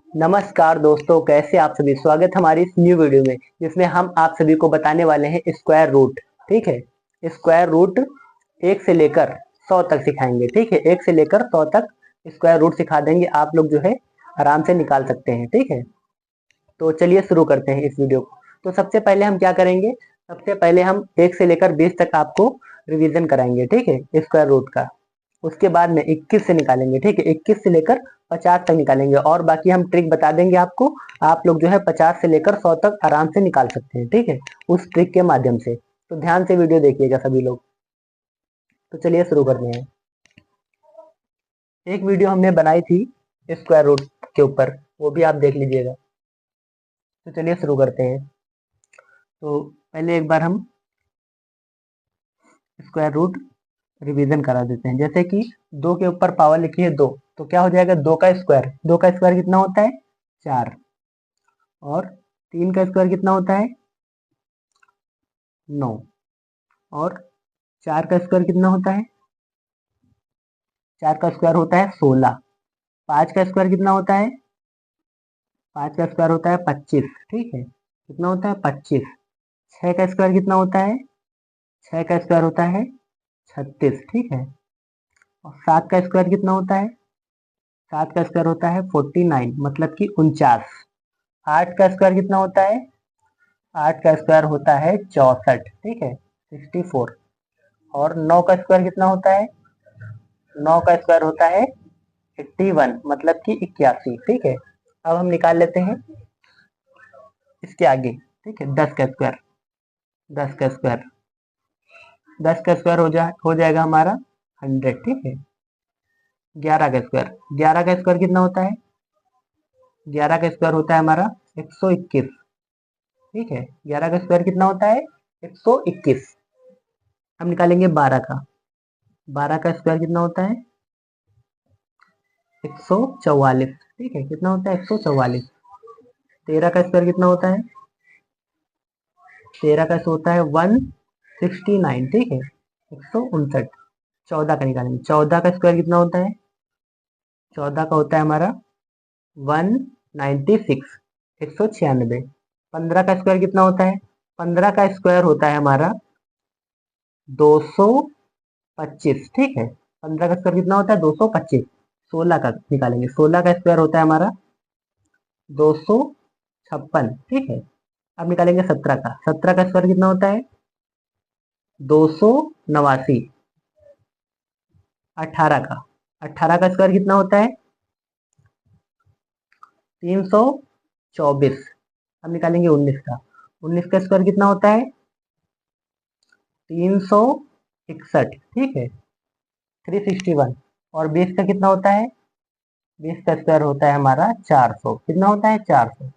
नमस्कार दोस्तों, कैसे आप सभी। स्वागत हमारी इस न्यू वीडियो में, जिसमें हम आप सभी को बताने वाले हैं स्क्वायर रूट। ठीक है, स्क्वायर रूट 1 से लेकर 100 तक सिखाएंगे। ठीक है, 1 से लेकर 100 तक स्क्वायर रूट सिखा देंगे। आप लोग जो है आराम से निकाल सकते हैं। ठीक है, तो चलिए शुरू करते हैं इस वीडियो को। तो सबसे पहले हम क्या करेंगे, सबसे पहले हम 1 से लेकर 20 तक आपको रिवीजन कराएंगे। ठीक है, स्क्वायर रूट का। उसके बाद में 21 से निकालेंगे। ठीक है, 21 से लेकर 50 तक निकालेंगे, और बाकी हम ट्रिक बता देंगे आपको। आप लोग जो है 50 से लेकर 100 तक आराम से निकाल सकते हैं। ठीक है, उस ट्रिक के माध्यम से। तो ध्यान से वीडियो देखिएगा सभी लोग। तो चलिए शुरू करते हैं। एक वीडियो हमने बनाई थी स्क्वायर रूट के ऊपर, वो भी आप देख लीजिएगा। तो चलिए शुरू करते हैं। तो पहले एक बार हम स्क्वायर रूट रिवीजन करा देते हैं। जैसे कि 2 के ऊपर पावर लिखी है 2, तो क्या हो जाएगा, 2 का स्क्वायर। 2 का स्क्वायर कितना होता है, 4। और 3 का स्क्वायर कितना होता है, 9। और 4 का स्क्वायर कितना होता है, 4 का स्क्वायर होता है 16। 5 का स्क्वायर कितना होता है, 5 का स्क्वायर होता है 25। ठीक है, कितना होता है, 25। 6 का स्क्वायर कितना होता है, 6 का स्क्वायर होता है 36। ठीक है, और 7 का स्क्वायर कितना होता है, 7 का स्क्वायर होता है 49, मतलब कि 49। 8 का स्क्वायर कितना होता है, 8 का स्क्वायर होता है 64। ठीक है, 64। और 9 का स्क्वायर कितना होता है, 9 का स्क्वायर होता है 81, मतलब कि 81। ठीक है, अब हम निकाल लेते हैं इसके आगे। ठीक है, 10 का स्क्वायर, 10 का स्क्वायर, 10 का स्क्वायर हो जाएगा हमारा 100। ठीक है, 11 का स्क्वायर, 11 का स्क्वायर कितना होता है, 11 का स्क्वायर होता है हमारा 121। ठीक है, 11 का स्क्वायर कितना होता है, 121। हम निकालेंगे 12 का, 12 का स्क्वायर कितना होता है, 144। ठीक है, कितना होता है, 144। 13 का स्क्वायर कितना होता है, 13 का होता है 169। ठीक है, 159। 14 का निकालेंगे, 14 का स्क्वायर कितना होता है, 14 का होता है हमारा 196, 196। 15 का स्क्वायर कितना होता है, 15 का स्क्वायर होता है हमारा 225। ठीक है, 15 का स्क्वायर कितना होता है, 225। 16 का निकालेंगे, 16 का स्क्वायर होता है हमारा 256। ठीक है, अब निकालेंगे 17 का, 17 का स्क्वायर कितना होता है, 289। 18 का, 18 का स्क्वायर कितना होता है, 324। अब निकालेंगे 19 का, 19 का स्क्वायर कितना होता है, 361। ठीक है, 361। और 20 का कितना होता है, 20 का स्क्वायर होता है हमारा 400। कितना होता है, 400।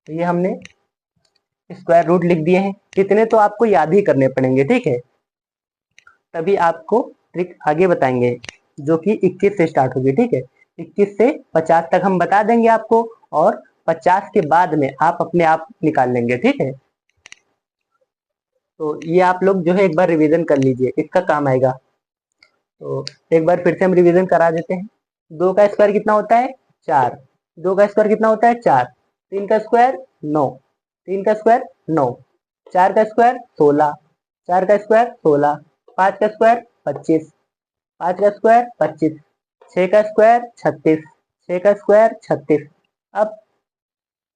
तो ये हमने स्क्वायर रूट लिख दिए हैं। कितने तो आपको याद ही करने पड़ेंगे। ठीक है, तभी आपको ट्रिक आगे बताएंगे, जो कि 21 से स्टार्ट होगी। ठीक है, 21 से 50 तक हम बता देंगे आपको, और 50 के बाद में आप अपने आप निकाल लेंगे। ठीक है, तो ये आप लोग जो है एक बार रिवीजन कर लीजिए, इसका काम आएगा। तो एक बार फिर से हम रिवीजन करा देते हैं। 2 का स्क्वायर कितना होता है, 4। 2 का स्क्वायर कितना होता है, 4। 3 का स्क्वायर 9। 3 का स्क्वायर 9। 4 का स्क्वायर 16। 4 का स्क्वायर 16। 5 का स्क्वायर 25। 5 का स्क्वायर 25। 6 का स्क्वायर 36। 6 का स्क्वायर 36। अब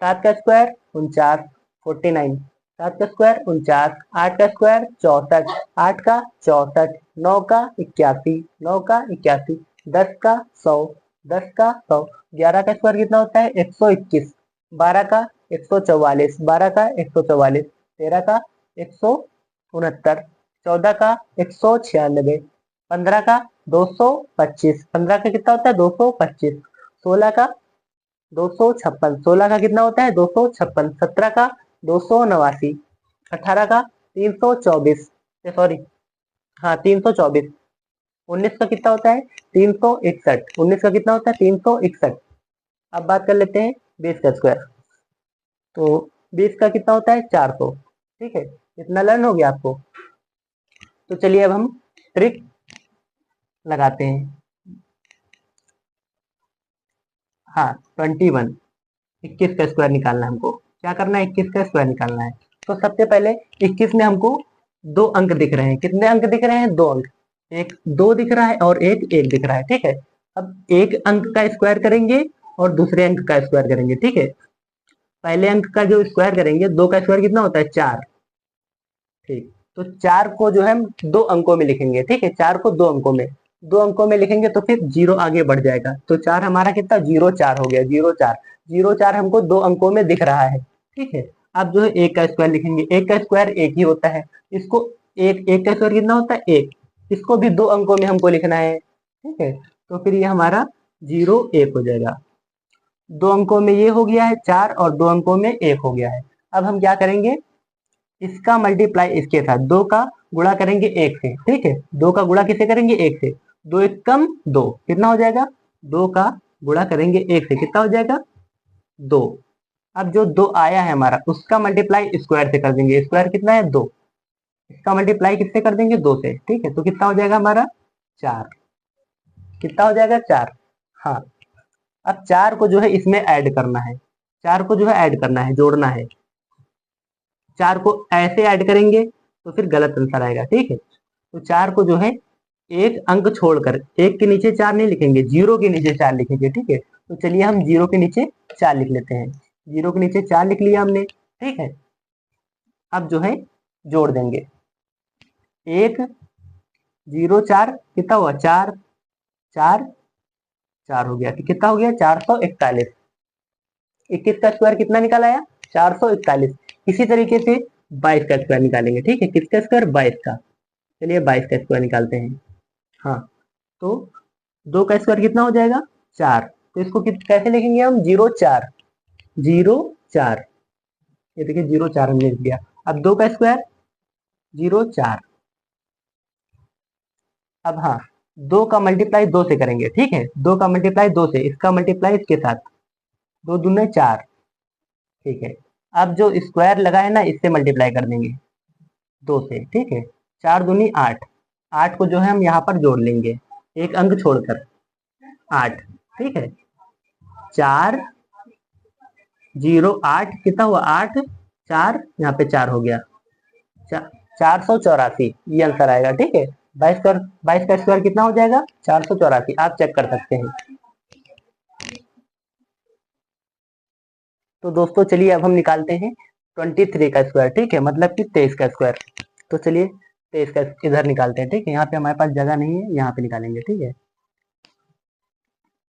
7 का स्क्वायर 49, 49। 7 का स्क्वायर 49। 8 का स्क्वायर 64। 8 का 64। 9 का 81। 9 का 81। 10 का 100। 10 का 100। 11 का स्क्वायर कितना होता है, 121। 12 का 144। 12 का 144। 13 का 169। 14 का 196। 15 का 225। 15 का कितना होता है, 225। 16 का 256। 16 का कितना होता है, 256। 17 का 289। 18 का 324, सॉरी, हाँ 324। 19 का कितना होता है, 361। 19 का कितना होता है, 361। अब बात कर लेते हैं 20 का स्क्वायर। तो 20 का कितना होता है, 400। ठीक है, इतना लर्न हो गया आपको। तो चलिए अब हम ट्रिक लगाते हैं। हाँ 21, 21 का स्क्वायर निकालना है हमको। क्या करना है, 21 का स्क्वायर निकालना है। तो सबसे पहले 21 में हमको दो अंक दिख रहे हैं। कितने अंक दिख रहे हैं, दो अंक। एक दो दिख रहा है और एक एक दिख रहा है, ठीक है। अब एक अंक का स्क्वायर करेंगे और दूसरे अंक का स्क्वायर करेंगे, ठीक है। पहले अंक का जो स्क्वायर करेंगे, दो का स्क्वायर कितना होता है, 4, ठीक। तो 4 को जो है हम दो अंकों में लिखेंगे, ठीक है। 4 को दो अंकों में लिखेंगे तो फिर जीरो आगे बढ़ जाएगा। तो 4 हमारा कितना, 0 4 हो गया, 0 4। 0 4 हमको दो अंकों में दिख रहा है, ठीक है। अब जो है एक का स्क्वायर लिखेंगे। एक का स्क्वायर एक ही होता है। इसको एक का स्क्वायर कितना होता है, एक। इसको भी दो अंकों में हमको लिखना है, ठीक है। तो फिर ये हमारा 0 1 हो जाएगा। दो अंकों में ये हो गया है 4 और दो अंकों में 1 हो गया है। अब हम क्या करेंगे, इसका मल्टीप्लाई इसके साथ, दो का गुणा करेंगे एक से, ठीक है। दो का गुणा किसे करेंगे, एक से। दो एक कम दो, कितना हो जाएगा, दो का गुणा करेंगे एक से, कितना हो जाएगा, दो। अब जो दो आया है हमारा, उसका मल्टीप्लाई स्क्वायर से कर देंगे। स्क्वायर कितना है, दो। इसका मल्टीप्लाई किससे कर देंगे, दो से, ठीक है। तो कितना हो जाएगा हमारा, 4। कितना हो जाएगा, 4। हाँ। अब 4 को जो है इसमें ऐड करना है। 4 को जो है ऐड करना है, जोड़ना है। 4 को ऐसे ऐड करेंगे तो फिर गलत आंसर आएगा, ठीक है। तो 4 को जो है एक अंक छोड़कर, एक के नीचे 4 नहीं लिखेंगे, 0 के नीचे 4 लिखेंगे, ठीक है। तो चलिए हम 0 के नीचे 4 लिख लेते हैं। 0 के नीचे 4 लिख लिया हमने, ठीक है। अब जो है जोड़ देंगे। 1 0 4 कितना हुआ, 4 4 4 हो गया, कितना हो गया, 441। 21 का स्क्वायर कितना निकाला आया, 441। इसी तरीके से 22 का स्क्वायर निकालेंगे, ठीक है। किसका स्क्वायर, 22 का। चलिए 22 का स्क्वायर निकालते हैं। हाँ, तो 2 का स्क्वायर कितना हो जाएगा, 4। तो इसको कैसे लिखेंगे हम, 0 4, 0 4। ये देखिए 0 4 हमने लिख दिया। अब 2 का स्क्वायर 0 4। अब हाँ, 2 का मल्टीप्लाई 2 से करेंगे, ठीक है। 2 का मल्टीप्लाई 2 से, इसका मल्टीप्लाई इसके साथ, 2 दूने 4, ठीक है। अब जो स्क्वायर लगा है ना, इससे मल्टीप्लाई कर देंगे 2 से, ठीक है। 4 दूनी 8। 8 को जो है हम यहाँ पर जोड़ लेंगे, एक अंक छोड़कर, 8, ठीक है। 4 0 8 कितना हुआ, 8 4, यहाँ पे 4 हो गया, 484। ये आंसर आएगा, ठीक है। 22 का स्क्वायर कितना हो जाएगा, 484। आप चेक कर सकते हैं। तो दोस्तों चलिए अब हम निकालते हैं 23 का स्क्वायर, ठीक है, मतलब कि 23 का स्क्वायर। तो चलिए 23 का इधर निकालते हैं, ठीक है। यहाँ पे हमारे पास जगह नहीं है, यहाँ पे निकालेंगे, ठीक है,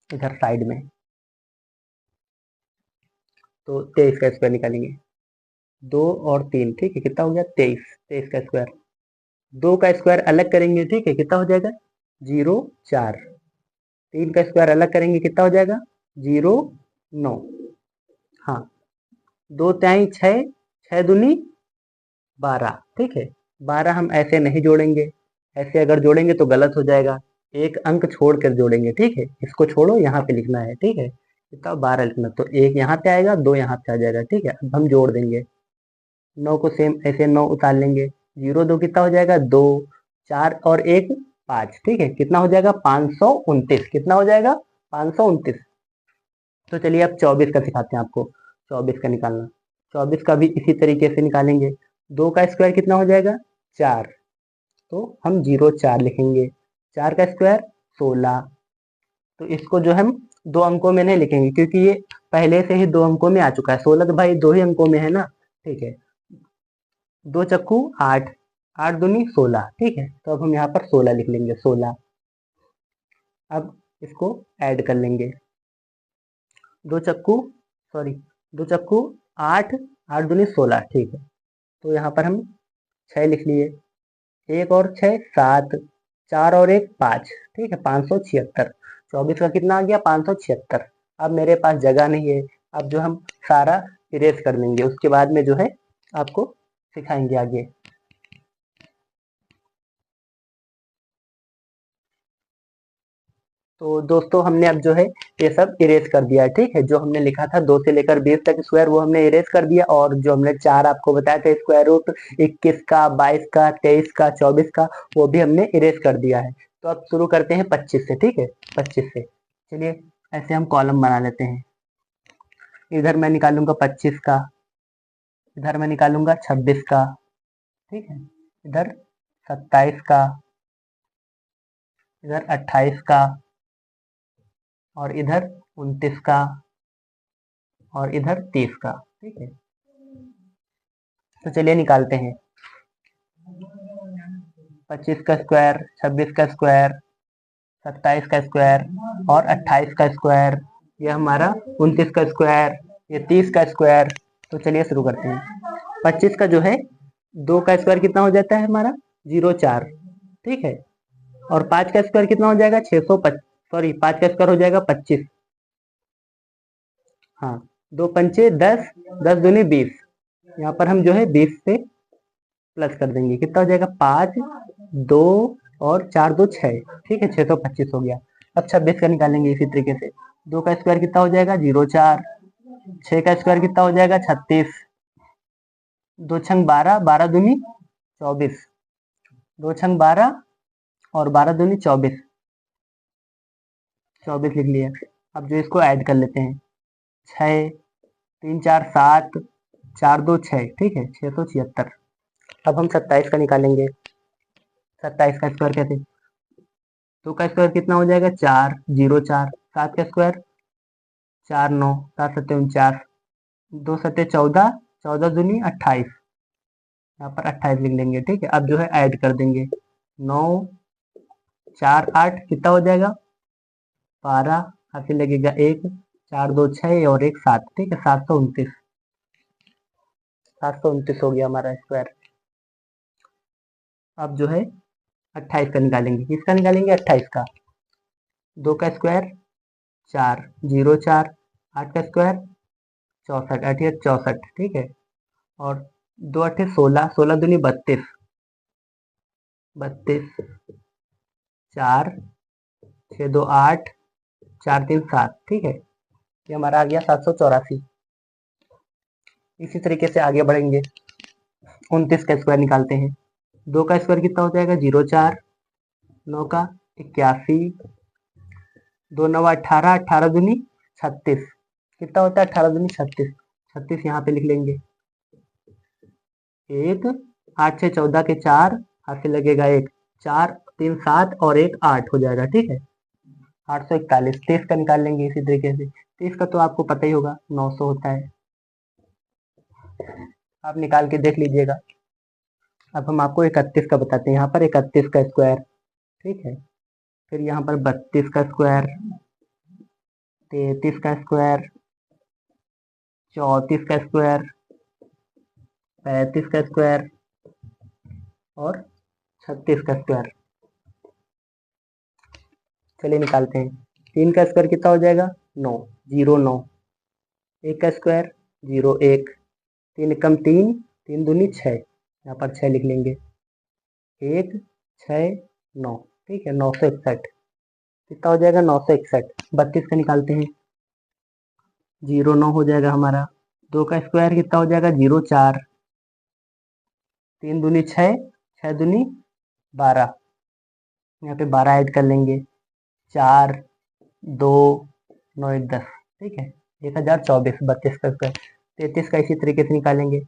इधर साइड में। तो 23 का स्क्वायर निकालेंगे, 2 और 3, ठीक है, कितना हो गया, 23। 23 का स्क्वायर, 2 का स्क्वायर अलग करेंगे, ठीक है, कितना हो जाएगा, 0 4। 3 का स्क्वायर अलग करेंगे, कितना हो जाएगा, 0 9। हाँ, 2 3 6, 6 दूनी 12, ठीक है। 12 हम ऐसे नहीं जोड़ेंगे, ऐसे अगर जोड़ेंगे तो गलत हो जाएगा। एक अंक छोड़ कर जोड़ेंगे, ठीक है। इसको छोड़ो, यहाँ पे लिखना है, ठीक है। कितना, 12 लिखना। तो एक यहाँ पे आएगा, 2 यहाँ पे आ जाएगा, ठीक है। अब हम जोड़ देंगे, 9 को सेम ऐसे 9 उतार लेंगे। 0 2 कितना हो जाएगा, 2, 4 और 1 5, ठीक है। कितना हो जाएगा, 529। कितना हो जाएगा, 529। तो चलिए अब 24 का सिखाते हैं आपको, 24 का निकालना। 24 का भी इसी तरीके से निकालेंगे। 2 का स्क्वायर कितना हो जाएगा, 4। तो हम 0 4 लिखेंगे। 4 का स्क्वायर 16। तो इसको जो हम दो अंकों में नहीं लिखेंगे, क्योंकि ये पहले से ही दो अंकों में आ चुका है। 16 तो भाई दो ही अंकों में है ना, ठीक है। 2 चक्कू 8, 8 दूनी 16, ठीक है। तो अब हम यहाँ पर 16 लिख लेंगे, 16। अब इसको ऐड कर लेंगे, 2 चक्कू, सॉरी, 2 चक्कू 8, 8 दूनी 16, ठीक है। तो यहाँ पर हम 6 लिख लिए, 1 और 6 7, 4 और 1 5, ठीक है, 576। 24 का कितना आ गया, 576। अब मेरे पास जगह नहीं है। अब जो हम सारा इरेज कर लेंगे, उसके बाद में जो है आपको सिखाएंगे आगे। तो दोस्तों हमने अब जो है ये सब इरेज कर दिया है, ठीक है। जो हमने लिखा था 2 से लेकर 20 तक स्क्वायर, वो हमने इरेज कर दिया। और जो हमने 4 आपको बताया था स्क्वायर रूट, 21 का, 22 का, 23 का, 24 का, वो भी हमने इरेज कर दिया है। तो अब शुरू करते हैं 25 से, ठीक है, 25 से। चलिए ऐसे हम कॉलम बना लेते हैं। इधर मैं निकालूंगा 25 का, इधर मैं निकालूंगा 26 का, ठीक है, इधर 27 का, इधर 28 का, और इधर 29 का, और इधर 30 का, ठीक है। तो चलिए निकालते हैं। 25 का स्क्वायर, 26 का स्क्वायर, 27 का स्क्वायर और 28 का स्क्वायर, ये हमारा 29 का स्क्वायर, ये 30 का स्क्वायर। तो चलिए शुरू करते हैं। 25 का जो है 2 का स्क्वायर कितना हो जाता है हमारा 04, ठीक है। और 5 का स्क्वायर कितना हो जाएगा 625, सॉरी 5 का स्क्वायर हो जाएगा 25, हाँ 2 पंचे 10, 10 दूनी 20, यहाँ पर हम जो है 20 से प्लस कर देंगे, कितना हो जाएगा 5, 2 और 4 2 6, ठीक है 625 हो गया। अब 26 का निकालेंगे इसी तरीके से। 2 का स्क्वायर कितना हो जाएगा 04, 6 का स्क्वायर कितना हो जाएगा 36, 2 छंग 12, 12 दूनी 24, 2 छंग 12 और 12 दूनी 24, 24 लिख लिया। अब जो इसको ऐड कर लेते हैं, 6 3 4 7, 4 2 6, ठीक है 676। अब हम 27 का निकालेंगे। 27 का स्क्वायर कैसे, 2 का स्क्वायर कितना हो जाएगा 4 0 4, 7 का स्क्वायर 4 9, 7 सत्ते 49, 2 सत्ते 14, 14 दूनी 28, यहाँ पर 28 लिख लेंगे, ठीक है। अब जो है ऐड कर देंगे, 9 4 8 कितना हो जाएगा 12, हासिल लगेगा 1, 4 2 6 और 1 7, ठीक है 729, 729 हो गया हमारा स्क्वायर। अब जो है 28 का निकालेंगे। किसका निकालेंगे 28 का। 2 का स्क्वायर 4 0 4, 8 का स्क्वायर 64, 8 64, ठीक है। और 2 8 16, 16 दूनी 32, 32, 4 6 2 8, 4 3 7, ठीक है। ये हमारा आ गया 784। इसी तरीके से आगे बढ़ेंगे। 29 का स्क्वायर निकालते हैं। 2 का स्क्वायर कितना हो जाएगा 0 4, 9 का 81, 2 9 18, 18 दूनी 36, कितना होता है 18 दूनी 36, 36 यहाँ पे लिख लेंगे। 1 8 6 14 के 4, हाथ से लगेगा 1, 4 3 7 और 1 8 हो जाएगा, ठीक है 841। 30 का निकाल लेंगे इसी तरीके से। 30 का तो आपको पता ही होगा 900 होता है, आप निकाल के देख लीजिएगा। अब हम आपको 31 का बताते हैं। यहाँ पर 31 का स्क्वायर, ठीक है, फिर यहाँ पर 32 का स्क्वायर, 33 का स्क्वायर, 34 का स्क्वायर, 35 का स्क्वायर और 36 का स्क्वायर। चलिए निकालते हैं। 3 का स्क्वायर कितना हो जाएगा 9, 0 9, 1 का स्क्वायर 0 1, 3 एकम 3, 3 दूनी 6, यहाँ पर 6 लिख लेंगे। 1 6 9, ठीक है 961, कितना हो जाएगा 961। 32 का निकालते हैं। 0 9 हो जाएगा हमारा। 2 का स्क्वायर कितना हो जाएगा 0 4, 3 दूनी 6, 6 दूनी 12, यहाँ पे 12 ऐड कर लेंगे। 4 2 9 1 10, ठीक है 1024। 32 का स्क्वायर। 33 का इसी तरीके से निकालेंगे।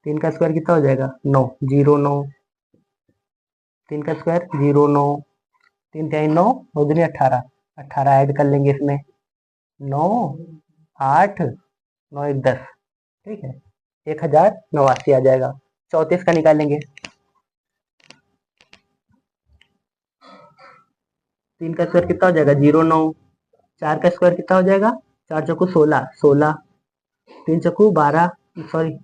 3 का स्क्वायर कितना हो जाएगा 9 0 9, 3 का स्क्वायर 0 9, 3 3 9, 9 दूनी 18, 18 ऐड कर लेंगे इसमें। 9 8 9 1 10, ठीक है 1089 आ जाएगा। 34 का निकालेंगे। 3 का स्क्वायर कितना हो जाएगा 0 9, 4 का स्क्वायर कितना हो जाएगा 4 चौको 16, 16, 3 चौको 12, सॉरी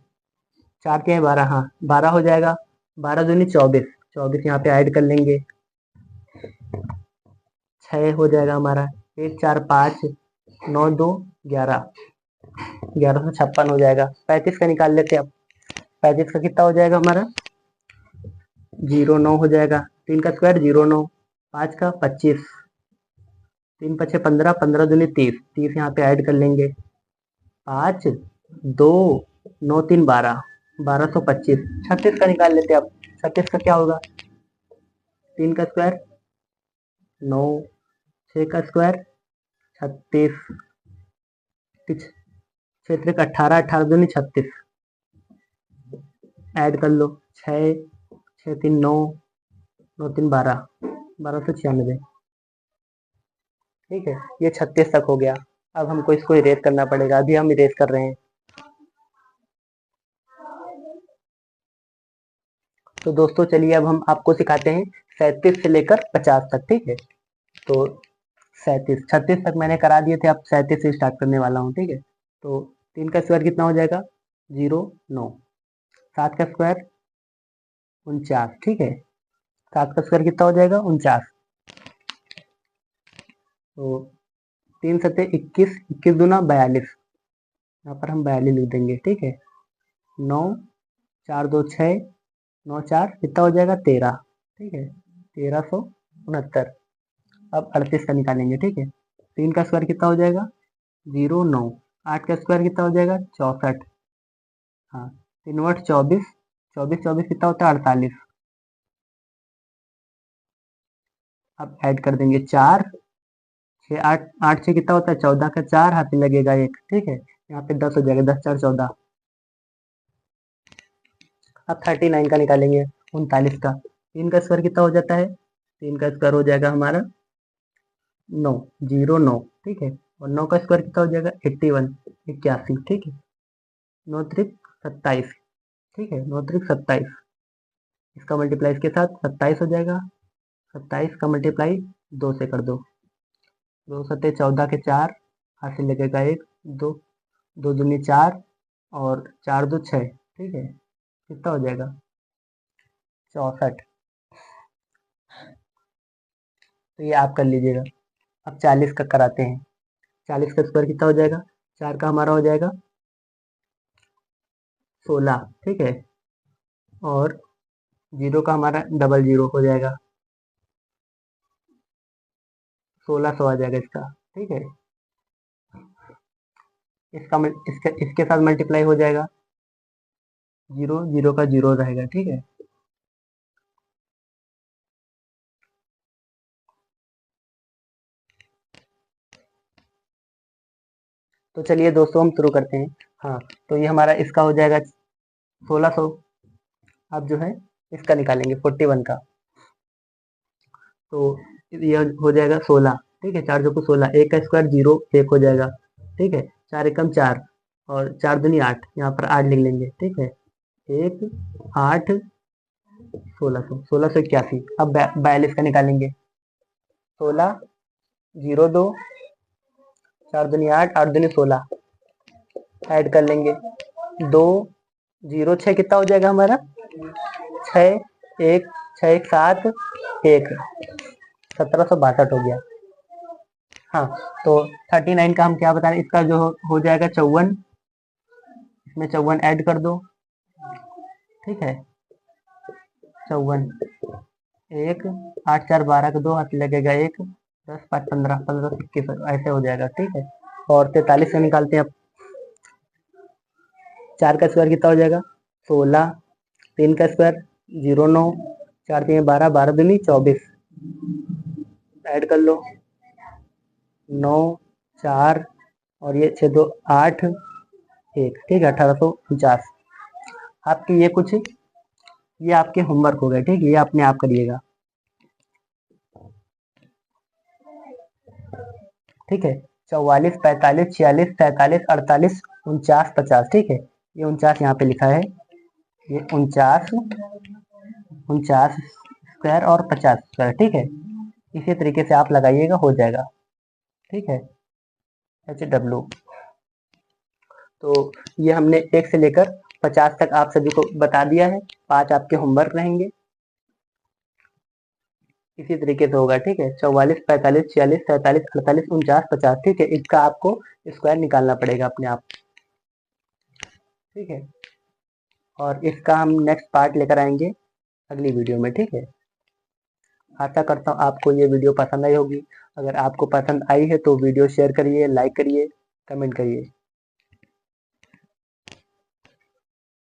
4 के 12, हाँ 12 हो जाएगा। 12 दूनी 24, 24 यहाँ पे ऐड कर लेंगे। 6 हो जाएगा हमारा। 1 4 5, 9 2 11, 1156 हो जाएगा। 35 का निकाल लेते हैं अब। 35 का कितना हो जाएगा हमारा 0 9 हो जाएगा। 3 का स्क्वायर 0 9, 5 का 25, 3 पछे 15, 15 दूनी 30, 30 यहाँ पे ऐड कर लेंगे। 5 2 9 3 12, 1225। 36 का निकाल लेते हैं अब। 36 का क्या होगा 3 का स्क्वायर 9, 6 का स्क्वायर 36, 6 का 18, 18 दूनी 36, ऐड कर लो 6, 6 3 9, 9 3 12, 1296। ठीक है, ये 36 तक हो गया। अब हमको इसको इरेज करना पड़ेगा, अभी हम इरेज कर रहे हैं। तो दोस्तों चलिए अब हम आपको सिखाते हैं 37 से लेकर 50 तक। ठीक है, तो 37, 36 तक मैंने करा दिए थे, अब 37 से स्टार्ट करने वाला हूँ। ठीक है, तो 3 का स्क्वायर कितना हो जाएगा 0 9, 7 का स्क्वायर 49। ठीक है, 7 का स्क्वायर कितना हो जाएगा 49। तो 3 सत्ते 21, 21 दूना 42, यहाँ पर हम 42 लिख देंगे। ठीक है, 9 4 2 6, 9 4 कितना हो जाएगा 13। ठीक है, 1369। अब 38 का निकालेंगे। ठीक है, 3 का स्क्वायर कितना हो जाएगा 0 9, 8 का स्क्वायर कितना हो जाएगा 64। हाँ, 3 8 24, 24 24 कितना होता है 48। अब ऐड कर देंगे 4, 6 8, 8 6 कितना होता है 14 का 4, हाथ में लगेगा 1। ठीक है, यहाँ पे 10 हो जाएगा, 10 4 14। अब 39 का निकालेंगे, 39 का। 3 का स्क्वायर कितना हो जाता है 3 का स्क्वायर हो जाएगा हमारा 9, 0 9। ठीक है, और 9 का स्क्वायर कितना हो जाएगा 81, 81। ठीक है, 9 त्रिक 27। ठीक है, 9 त्रिक 27, इसका मल्टीप्लाई इसके साथ 27 हो जाएगा। 27 का मल्टीप्लाई 2 से कर दो, 2 सत्ते 14 के 4, हाथ से लगेगा 1, 2 2 दूनी 4, और 4 2 6। ठीक है, कितना हो जाएगा 64। तो ये आप कर लीजिएगा। अब 40 का कराते हैं। 40 का स्क्वायर कितना हो जाएगा 4 का हमारा हो जाएगा 16। ठीक है, और 0 का हमारा डबल 0 हो जाएगा, 1600 आ जाएगा इसका। ठीक है, इसके साथ मल्टीप्लाई हो जाएगा, 0 0 का 0 रहेगा। ठीक है, तो चलिए दोस्तों हम शुरू करते हैं। हाँ, तो ये हमारा इसका हो जाएगा 1600। अब जो है इसका निकालेंगे 41 का। तो ये हो जाएगा 16। ठीक है, 4 को 16, 1 का स्क्वायर 0 1 हो जाएगा। ठीक है, 4 एकम 4, और 4 दूनी 8, यहाँ पर 8 लिख लेंगे। ठीक है, 1 8 1600, 1681। अब 42 का निकालेंगे, 16 0 2, 4 दूनी 8, 8 दूनी 16, ऐड कर लेंगे 2 0 6 कितना हो जाएगा हमारा 6 1, 6 1 7 1, 1762 हो गया। हाँ, तो 39 का हम क्या बता रहे हैं, इसका जो हो जाएगा 54, इसमें 54 ऐड कर दो। ठीक है, 54, 1 8 4 12 का 2, हाथ लगेगा 1, 10 5 15, 15 21, ऐसे हो जाएगा। ठीक है, और 43 का निकालते हैं अब। 4 का स्क्वायर कितना हो जाएगा 16, 3 का स्क्वायर 0 9, 4 3 12, 12 दूनी 24, ऐड कर लो 9 4, और ये 6 2 8 1। ठीक है, 1849। आपकी ये आपके होमवर्क हो गए। ठीक है, ये अपने आप करिएगा। ठीक है, 44 45 46 47 48 49 50। ठीक है, ये 49 यहाँ पे लिखा है, ये 49, 49 स्क्वायर और 50 स्क्वायर। ठीक है, इसी तरीके से आप लगाइएगा, हो जाएगा। ठीक है, HW। तो ये हमने 1 से लेकर 50 तक आप सभी को बता दिया है। 5 आपके होमवर्क रहेंगे, इसी तरीके से होगा। ठीक है, 44 45 46 47 48 49 50। ठीक है, इसका आपको स्क्वायर निकालना पड़ेगा अपने आप। ठीक है, और इसका हम नेक्स्ट पार्ट लेकर आएंगे अगली वीडियो में। ठीक है, आशा करता हूँ आपको ये वीडियो पसंद आई होगी। अगर आपको पसंद आई है तो वीडियो शेयर करिए, लाइक करिए, कमेंट करिए।